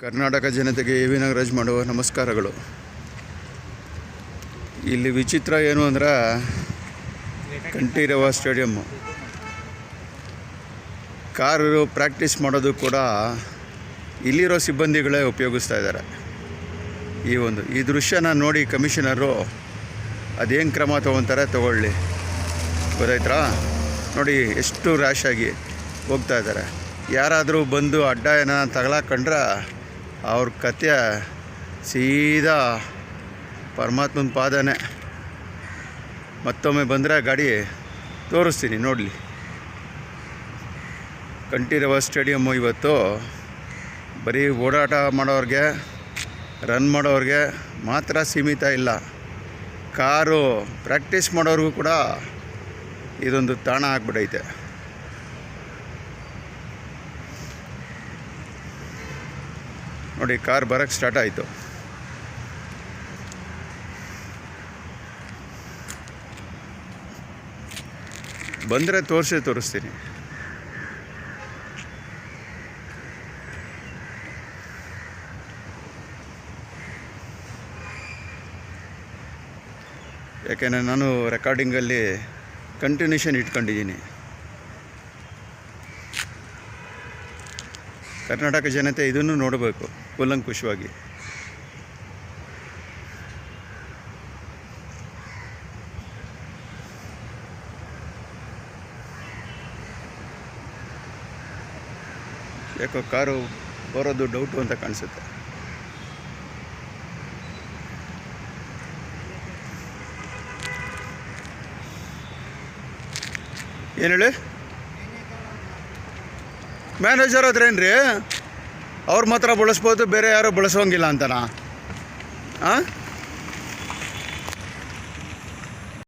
ಕರ್ನಾಟಕ ಜನತೆಗೆ A V Nagaraj ಮಾಡುವ ನಮಸ್ಕಾರಗಳು. ಇಲ್ಲಿ ವಿಚಿತ್ರ ಏನು ಅಂದ್ರೆ ಕಂಠೀರವ ಸ್ಟೇಡಿಯಮ್ಮು ಕಾರು ಪ್ರಾಕ್ಟೀಸ್ ಮಾಡೋದು ಕೂಡ ಇಲ್ಲಿರೋ ಸಿಬ್ಬಂದಿಗಳೇ ಉಪಯೋಗಿಸ್ತಾ ಇದ್ದಾರೆ. ಈ ದೃಶ್ಯನ ನೋಡಿ ಕಮಿಷನರು ಅದೇನು ಕ್ರಮ ತೊಗೊತಾರೆ ತಗೊಳ್ಳಿ, ಗೊತ್ತಾಯ್ತಾ? ನೋಡಿ ಎಷ್ಟು ರ್ಯಾಶ್ ಆಗಿ ಹೋಗ್ತಾ ಇದ್ದಾರೆ. ಯಾರಾದರೂ ಬಂದು ಅಡ್ಡ ಏನೋ ತಗೊಳಕೊಂಡ್ರೆ ಅವ್ರ ಕಥೆ ಸೀದಾ ಪರಮಾತ್ಮನ ಪಾದನೆ. ಮತ್ತೊಮ್ಮೆ ಬಂದರೆ ಗಾಡಿ ತೋರಿಸ್ತೀನಿ ನೋಡಲಿ. ಕಂಠೀರವ ಸ್ಟೇಡಿಯಮ್ಮು ಇವತ್ತು ಬರೀ ಓಡಾಟ ಮಾಡೋರಿಗೆ, ರನ್ ಮಾಡೋರಿಗೆ ಮಾತ್ರ ಸೀಮಿತ ಇಲ್ಲ, ಕಾರು ಪ್ರಾಕ್ಟೀಸ್ ಮಾಡೋರಿಗೂ ಕೂಡ ಇದೊಂದು ತಾಣ ಆಗಿಬಿಟ್ಟೈತೆ. ನೋಡಿ, ಕಾರ್ ಬರೋಕ್ಕೆ ಸ್ಟಾರ್ಟ್ ಆಯಿತು. ಬಂದರೆ ತೋರಿಸ್ತೀನಿ. ಯಾಕೆಂದರೆ ನಾನು ರೆಕಾರ್ಡಿಂಗಲ್ಲಿ ಕಂಟಿನ್ಯೂಷನ್ ಇಟ್ಕೊಂಡಿದ್ದೀನಿ. ಕರ್ನಾಟಕ ಜನತೆ ಇದನ್ನು ನೋಡಬೇಕು ಕೂಲಂಕುಷವಾಗಿ. ಯಾಕೋ ಕಾರು ಬರೋದು ಡೌಟು ಅಂತ ಕಾಣಿಸುತ್ತೆ. ಏನು ಹೇಳಿ? ಮ್ಯಾನೇಜರ್ ಆದ್ರೇನು ರೀ, ಅವ್ರು ಮಾತ್ರ ಬಳಸ್ಬೋದು, ಬೇರೆ ಯಾರೂ ಬಳಸೋಂಗಿಲ್ಲ ಅಂತನಾ? ಹಾಂ,